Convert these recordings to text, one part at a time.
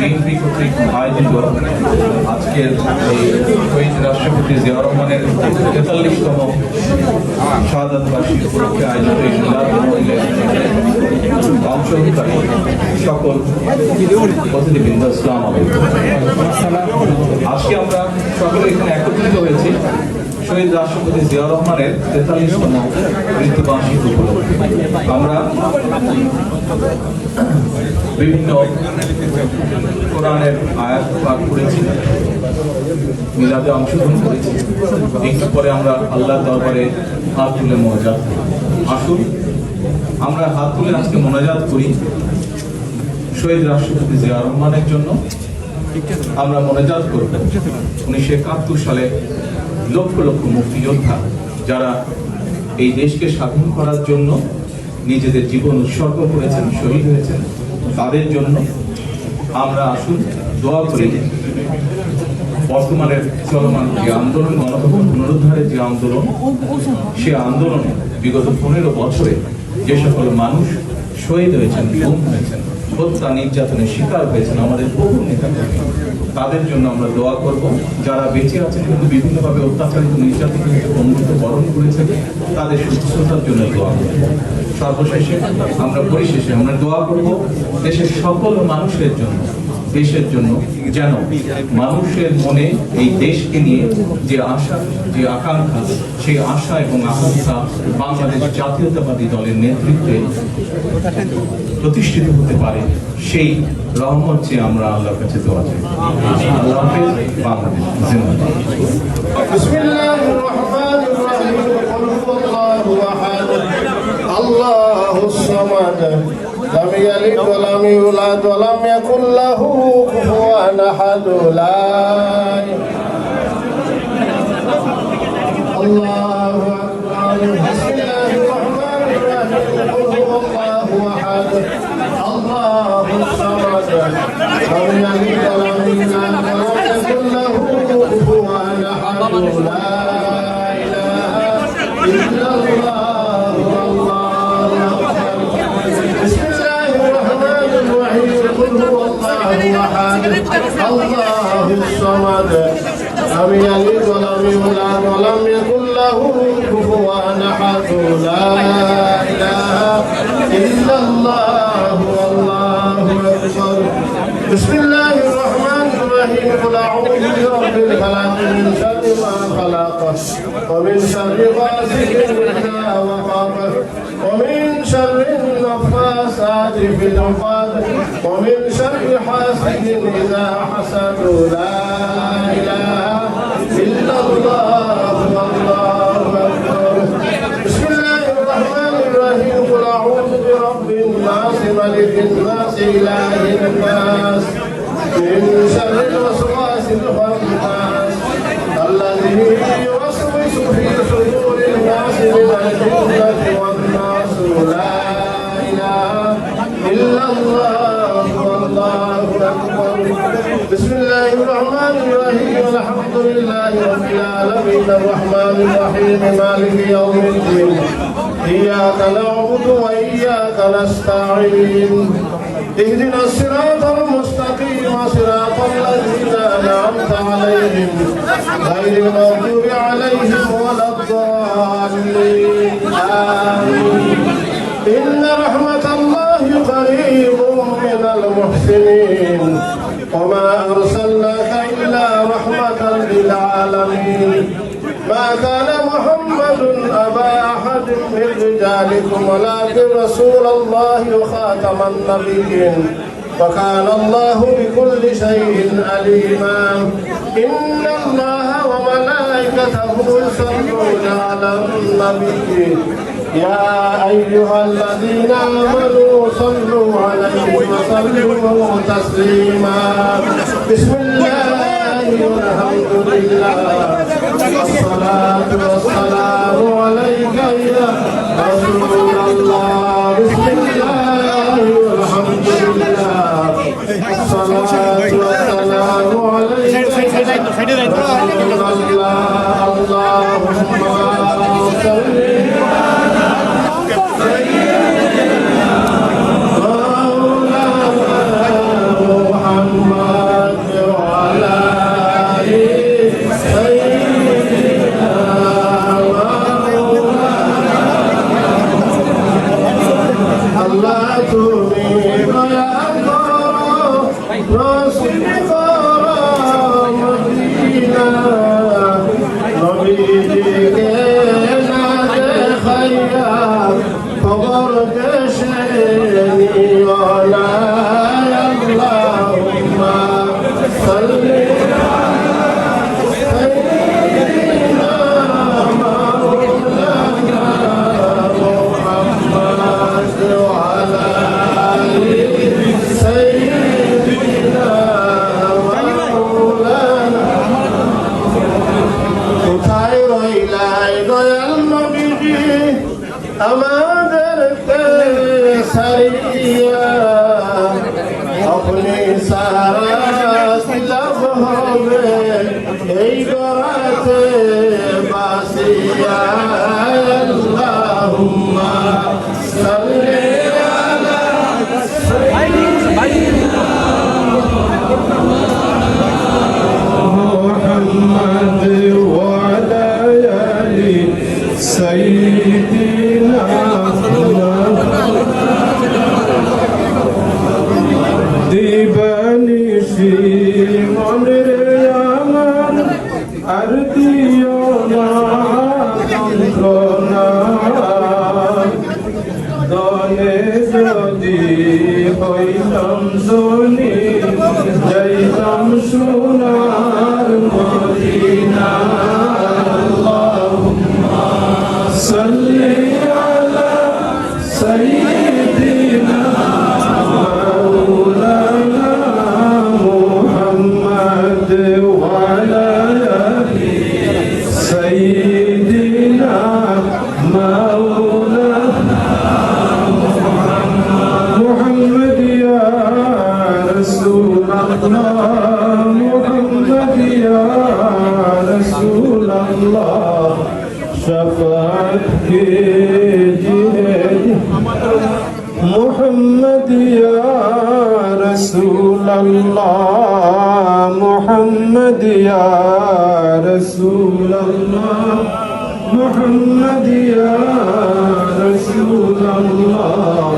BNP কর্তৃক আয়োজিত আজকের এই শহীদ রাষ্ট্রপতি জিয়াউর রহমানের ৪৩তম শাহাদাত বার্ষিকী উপলক্ষে আয়োজিত এই মিলাদ মাহফিলের অংশগ্রহণকারী সকল অতিথিবৃন্দ, আসসালামু আলাইকুম। আজকে আমরা সকলে এখানে একত্রিত হয়েছি শহীদ রাষ্ট্রপতি জিয়াউর রহমানের ৪৩তম মৃত্যুবার্ষিকী উপলক্ষে। আমরা বিভিন্ন কোরআনের আয়াত পাঠ করেছি, মিলাদে অংশগ্রহণ করেছি। একটু পরে আমরা আল্লাহর দরবারে হাত তুলে মোনাজাত করি। আসুন আমরা হাত তুলে আজকে মোনাজাত করি শহীদ রাষ্ট্রপতি জিয়াউর রহমানের জন্য। আমরা মোনাজাত করব 1971 সালে লক্ষ লক্ষ মুক্তিযোদ্ধা যারা এই দেশকে স্বাধীন করার জন্য নিজেদের জীবন উৎসর্গ করেছেন, শহীদ হয়েছেন, তাদের জন্য আমরা আসুন দোয়া করি। বর্তমানের চলমান যে আন্দোলন, গণতন্ত্র পুনরুদ্ধারের যে আন্দোলন, সে আন্দোলনে বিগত 15 বছরে যে সকল মানুষ শহীদ হয়েছেন, গুম হয়েছেন, হত্যা নির্যাতনের শিকার হয়েছেন আমাদের বহু নেতা, তাদের জন্য আমরা দোয়া করব। যারা বেঁচে আছেন কিন্তু বিভিন্নভাবে অত্যাচারিত, নির্যাতিত, অমৃত বরণ করেছেন, তাদের সুস্থতার জন্য দোয়া করব। সর্বশেষে পরিশেষে আমরা দোয়া করব দেশের সকল মানুষের জন্য, দেশের জন্য, যেন মানুষের মনে এই দেশকে নিয়ে যে আশা, যে আকাঙ্ক্ষা, সেই আশা এবং আকাঙ্ক্ষা বাংলাদেশ জাতীয়তাবাদী দলের নেতৃত্বে প্রতিষ্ঠিত হতে পারে, সেই রহমত চেয়ে আমরা আল্লাহর কাছে দোয়া চাই। আল্লাহ হাফেজ। বাংলাদেশ জিন্দাবাদ। বিসমিল্লাহির রহমানির রহিম। কুল হুয়াল্লাহু আহাদ, আল্লাহুস সামাদ, লাম ইয়ালিদ ওয়া লাম ইউলাদ ওয়া লাম ইয়াকুল লাহু কুফুওয়ান আহাদ। আল্লাহু আকবার। বিসমিল্লাহির রহমানির রহিম। কুল হুয়াল্লাহু আহাদ, আল্লাহুস সামাদ, লাম ইয়ালিদ ওয়া লাম ইউলাদ ওয়া লাম ইয়াকুল লাহু কুফুওয়ান আহাদ। লা ইলাহা ইল্লাল্লাহ, আল্লাহু আকবার। বিসমিল্লাহির রহমানির রহিম। কুল হুয়াল্লাহু আহাদ, আল্লাহুস সামাদ, লাম ইয়ালিদ ওয়া লাম ইউলাদ ওয়া লাম ইয়াকুল লাহু কুফুওয়ান আহাদ। লা ইলাহা ইল্লাল্লাহ, আল্লাহু আকবার। বিসমিল্লাহির রহমানির রহিম। কুল আউযু বিরাব্বিল ফালাক, মিন শাররি মা খালাক, ওয়া মিন শাররি গাসিকিন ইযা ওয়াকাব, ওয়া মিন শাররি নাফাসাতি ফিল উকাদ, ওয়া মিন শাররি হাসিদিন ইযা হাসাদ। লা ইলাহা ইল্লাল্লাহ, আল্লাহু আকবার। বিসমিল্লাহির রহমানির রহিম। কুল আউযু বিরাব্বিন নাস, মালিকিন নাস, ইলাহিন নাস, মিন শাররিল ওয়াসওয়াসিল খান্নাস, আল্লাযী ইউওয়াসওয়িসু ফী সুদুরিন নাস মিনাল জিন্নাতি ওয়ান নাস। লা ইলাহা ইল্লাল্লাহ, আল্লাহু আকবার। বিসমিল্লাহির রহমানির রহিম। আলহামদুলিল্লাহি রাব্বিল আলামিন, আর রহমানির রহিম, মালিকি ইয়াউমিদ্দিন, ইয়্যাকা না'বুদু ওয়া ইয়্যাকা নাস্তাঈন, ইহদিনাস সিরাতাল মুস্তাকিম, সিরাতাল লাযীনা আন'আমতা আলাইহিম, গায়রিল মাগদুবি আলাইহিম ওয়ালাদ-দাল্লিন। আমিন। ইন্না রাহমাতাল্লাহি করিবুম মিনাল মুহসিনিন, ওয়া মা আরসালনাকা ইল্লা রাহমাতাল লিল আলামিন। মা কানা মুহাম্মাদুন আবা আহাদিন মিন রিজালিকুম ওয়ালাকিন রাসূলুল্লাহি ওয়া খাতামান নাবিয়্যিন, ওয়া কানা আল্লাহু বিকুল্লি শাইইন আলীমা। ইন্নাল্লাহা ওয়া মালাইকাতাহু ইউসাল্লুনা আলান নাবিয়্যি, ইয়া আইয়ুহাল্লাযীনা আমানু সাল্লু আলাইহি ওয়া সাল্লিমু তাসলিমা। বিসমিল্লাহি ওয়াল হামদুলিল্লাহ, والصلاة والسلام عليك يا رسول الله. بسم الله والحمد لله، والصلاة والسلام عليك يا رسول الله. اللهم صل على مولانا محمد. খবর দেশে নিওয়ালায় আল্লাহুম্মা সাল্লি সাইয়্যিদিনা মাওলানা মুহাম্মাদ ওয়া আলা আলি সাইয়্যিদিনা মাওলানা। কোথায় রইলাই দয়াল নবীজি আমাদেরকে সারিয়া, আপনি সারা লাভ হবে এই গরাতে বাসিয়া। আল্লাহুম্মা সাল্লি আলা সাইয়্যিদিনা মুহাম্মাদ ওয়া আলা আলি সাইয়্যিদিনা। দিবানিশি মনের আমার আর দিও না যন্ত্রণা, দলে যদি হইতাম জনি যাইতাম সোনার মদিনা। আল্লাহুম্মা সাল্লি আলা সাইয়্যিদিনা মাওলানা মুহাম্মদ ওয়া আলা আলি সাইয়্যিদিনা মাওলানা মুহাম্মদ ইয়া রাসূলুল্লাহ, মুহাম্মদ ইয়া রাসূলুল্লাহ, शफ़ाअत कीजिए मुहम्मद या रसूल अल्लाह, मुहम्मद या रसूल अल्लाह, मुहम्मद या रसूल अल्लाह,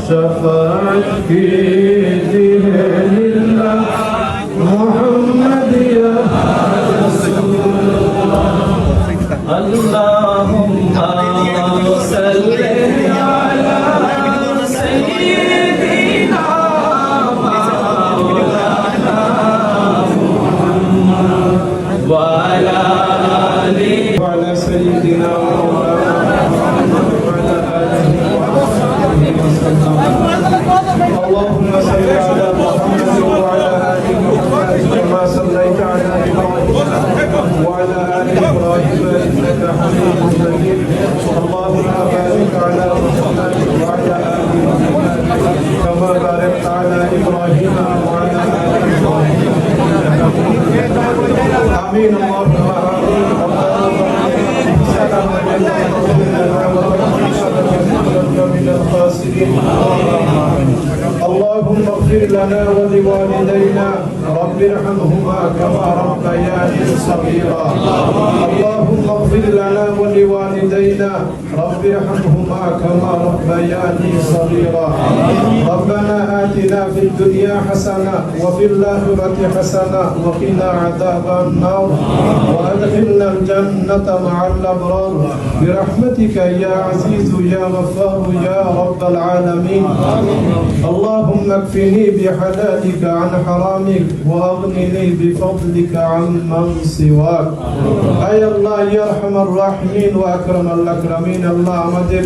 शफ़ाअत कीजिए लिल्लाह मुहम्मद या Allahumma salli ala sayyidina Maulana Muhammad wa ala ali wa ala sayyidina Maulana wa ala alihi wa sahbihi wa sallam. Allahumma salli ala Muhammad wa ala ali Muhammad kama sallaita ala Ibrahim wa ala ali Ibrahim innaka Hamidum Majid. Allahumma barik ala Muhammad wa ala ali Muhammad kama barakta ala Ibrahim wa ala ali Ibrahim innaka Hamidum Majid. Amin. Allahumma amin. من الخاسرين. اللهم اغفر لنا ولوالدينا رب ارحمهما كما ربياني صغيرا. اللهم اغفر لنا ولوالدينا رب ارحمهما كما ربياني صغيرا. ربنا آتنا في الدنيا حسنة وفي الآخرة حسنة وقنا عذاب النار وأدخلنا الجنة مع الأبرار برحمتك يا عزيز يا غفار يا رب العالمين. اللهم اكفني بحلالك عن حرامك واغنني بفضلك عن من سواك. اي الله يا ارحم الراحمين واكرم الاكرمين. الله আমাদের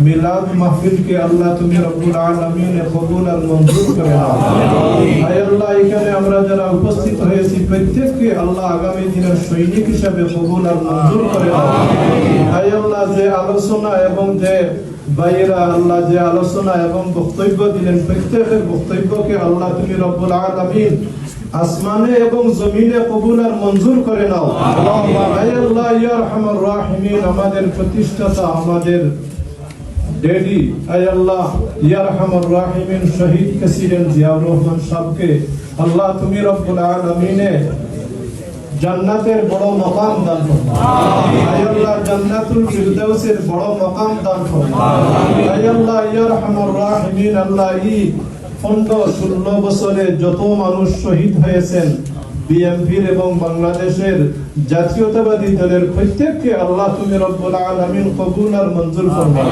মিলাদ মাহফিলকে আল্লাহ তুমি রব্বুল আলামিন কবুল আর মঞ্জুর করে নাও। I আল্লাহ এখানে আমরা যারা উপস্থিত হয়েছি প্রত্যেককে আল্লাহ আগামী দিনের সৈনিক হিসেবে কবুল আর মঞ্জুর করে নাও। আই আল্লাহ যে আলোচনা এবং যে ভাইয়েরা আল্লাহ যে আলোচনা এবং বক্তব্য দিলেন প্রত্যেকের বক্তব্যকে আল্লাহ তুমি রব্বুল আলামিন আসমানে এবং জমিনে কবুল আর মঞ্জুর করে নাও। আয় আল্লাহ ইয়া আরহামার রাহিমিন আমাদের প্রতিষ্ঠাতা আমাদের ডেডি আয় আল্লাহ ইয়া আরহামার রাহিমিন শহীদ কাসিরেন জিয়াউর রহমান সাহেবকে আল্লাহ তুমি রব্বুল আলামিনে জান্নাতের বড় মাকাম দান করুন। আয় আল্লাহ জান্নাতুল ফিরদাউসের বড় মাকাম দান করুন। আয় আল্লাহ ইয়া আরহামার রাহিমিন আল্লাহ 15-16 বছরে যত মানুষ শহীদ হয়েছেন বিএনপির এবং বাংলাদেশের জাতীয়তাবাদী দলের প্রত্যেককে আল্লাহ তুমি রব্বুল আলামিন কবুল আর মঞ্জুর ফরমাও।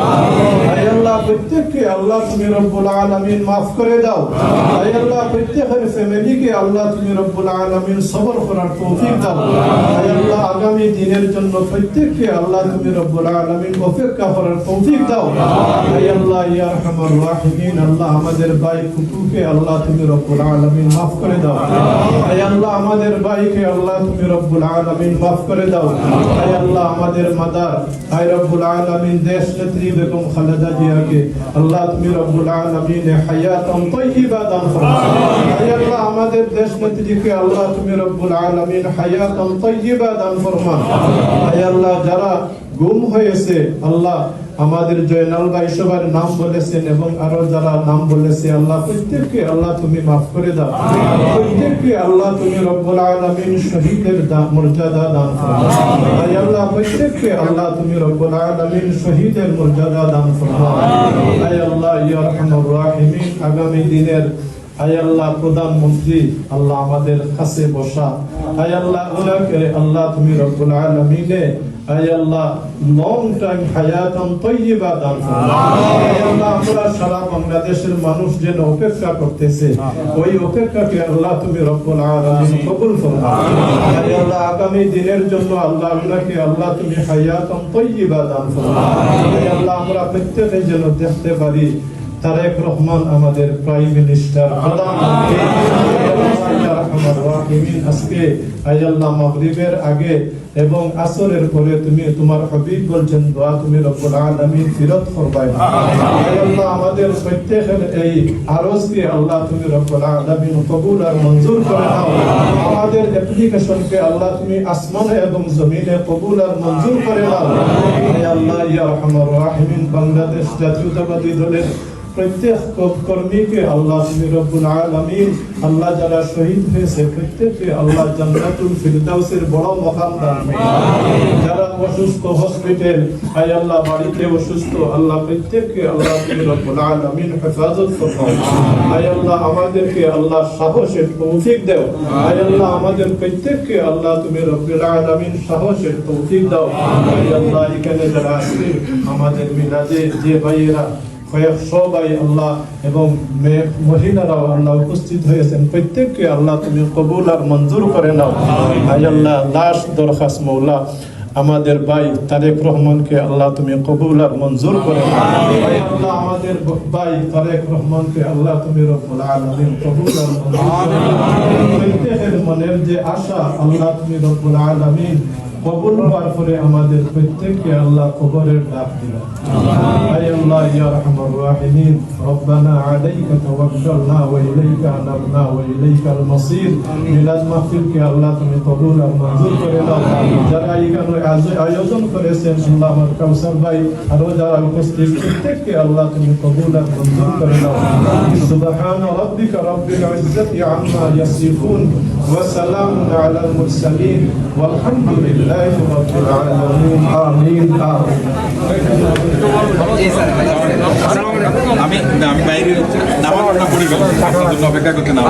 আয় আল্লাহ প্রত্যেককে আল্লাহ তুমি রব্বুল আলামিন মাফ করে দাও। আয় আল্লাহ প্রত্যেকের ফ্যামিলিকে আল্লাহ তুমি রব্বুল আলামিন সবর করার তৌফিক দাও। আয় আল্লাহ আগামী দিনের জন্য প্রত্যেককে আল্লাহ তুমি রব্বুল আলামিন অপেক্ষা করার তৌফিক দাও। আয় আল্লাহ ইয়া আরহামার রাহিমিন, আল্লাহ আমাদের ভাই ফুকুকে আল্লাহ তুমি রব্বুল আলামিন মাফ করে দাও। আয় আল্লাহ আমাদের ভাইকে আল্লাহ তুমি রব্বুল আলামিন মাফ করে দাও। আয় আল্লাহ আমাদের মাদার আয় রব্বুল আলামিন দেশ নেত্রী বেগম খালেদা জিয়াকে আল্লাহ তুমি রব্বুল আলামিন হায়াতান তাইয়্যিবা দান ফরমাও। আয় আল্লাহ আমাদের দেশ নেত্রীকে আল্লাহ তুমি রব্বুল আলামিন হায়াতান তাইয়্যিবা দান ফরমাও। আয় আল্লাহ যারা গুম হয়েছে আল্লাহ আমাদের জয়নাল ভাই সবার নাম বলেছেন এবং আরো যারা নাম বলেছে আল্লাহ প্রত্যেককে আল্লাহ তুমি মাফ করে দাও। প্রত্যেককে আল্লাহ তুমি রব্বুল আলামিন শহীদের মর্যাদা দান ফরমাও। আয় আল্লাহ প্রত্যেককে আল্লাহ তুমি রব্বুল আলামিন শহীদের মর্যাদা দান ফরমাও। আয় আল্লাহ ইয়া আরহামার রাহিমিন আগামী দিনের আয় আল্লাহ প্রধানমন্ত্রী আল্লাহ আমাদের কাছে বসা আয় আল্লাহ ওনাকে আল্লাহ তুমি রব্বুল আলামিনে আয় আল্লাহ লং টাইম হায়াতান তাইয়্যিবা দান ফরমাও। আয় আল্লাহ আমরা সারা বাংলাদেশের মানুষ যেন অপেক্ষা করতেছে ওই অপেক্ষাকে আল্লাহ তুমি রব্বুল আলামিন কবুল ফরমাও। আয় আল্লাহ আগামী দিনের জন্য আল্লাহ ওনাকে আল্লাহ তুমি হায়াতান তাইয়্যিবা দান ফরমাও। আয় আল্লাহ আমরা প্রত্যেকে যেন দেখতে পারি তারেক রহমান আমাদের প্রাইম মিনিস্টার প্রধানমন্ত্রী আজকে আয় আল্লাহ মাগরিবের আগে এবং আসরের পরে তুমি তোমার হাবিব বলছেন দোয়া তুমি রব্বুল আলামিন ফিরত ফরমায়। আয় আল্লাহ আমাদের প্রত্যেকের এই আরজকে আল্লাহ তুমি রব্বুল আলামিন কবুল আর মঞ্জুর করে নাও। আমাদের অ্যাপ্লিকেশনকে আল্লাহ তুমি আসমানে এবং জমিনে কবুল আর মঞ্জুর করে নাও। আয় আল্লাহ ইয়া আরহামার রাহিমিন বাংলাদেশ জাতীয়তাবাদী দলের প্রত্যেক কর্মীকে আল্লাহ তুমি রব্বুল আলামিন আল্লাহ যারা শহীদ হয়েছে প্রত্যেককে আল্লাহ জান্নাতুল ফিরদাউসের বড় মাকাম দান করুন। যারা অসুস্থ হসপিটাল আয় আল্লাহ বাড়িতে অসুস্থ আল্লাহ প্রত্যেককে আল্লাহ তুমি রব্বুল আলামিন হেফাজত ফরমাও। আয় আল্লাহ আমাদেরকে আল্লাহ সাহসের তৌফিক দাও। আয় আল্লাহ আমাদের প্রত্যেককে আল্লাহ তুমি রব্বুল আলামিন সাহসের তৌফিক দাও। আয় আল্লাহ এখানে যারা আছে আমাদের মিলাদে যে ভাইয়েরা কয়েকশো ভাই আল্লাহ এবং মহিলারাও আল্লাহ উপস্থিত হয়েছেন প্রত্যেককে আল্লাহ তুমি কবুল আর মঞ্জুর করে নাও। আয় আল্লাহ লাশ দরখাস্ত মৌলা আমাদের ভাই তারেক রহমানকে আল্লাহ তুমি কবুল আর মঞ্জুর করে নাও। আয় আল্লাহ আমাদের ভাই তারেক রহমানকে আল্লাহ তুমি রব্বুল আলামিন কবুল আর মঞ্জুর করে নাও। প্রত্যেকের মনের যে আশা আল্লাহ তুমি রব্বুল আলামিন কবুল হওয়ার পরে আমাদের প্রত্যেককে আল্লাহ কবরের ডাক দিলেন। আয় আল্লাহ ইয়া আরহামার রাহিমিন রব্বানা আলাইকা তাওয়াক্কালনা ওয়া ইলাইকা আনাবনা ওয়া ইলাইকাল মাসির। মিলাদ মাহফিলকে আল্লাহ তুমি কবুল আর মঞ্জুর করে দাও। যারা এখানে আয়োজন করেছেন আল্লাহ আমার কাউসার ভাই আরো যারা উপস্থিত প্রত্যেককে আল্লাহ তুমি কবুল আর মঞ্জুর করে দাও। সুবহান রাব্বিকা রাব্বিল ইজ্জাতি আম্মা ইয়াসিফুন ওয়া সালামুন আলাল মুরসালিন ওয়ালহামদুলিল্লাহি রাব্বিল আলামিন। আমিন আমিন। আমি বাইরে নামাজটা পড়ে গেলাম আপনার জন্য অপেক্ষা করতে না।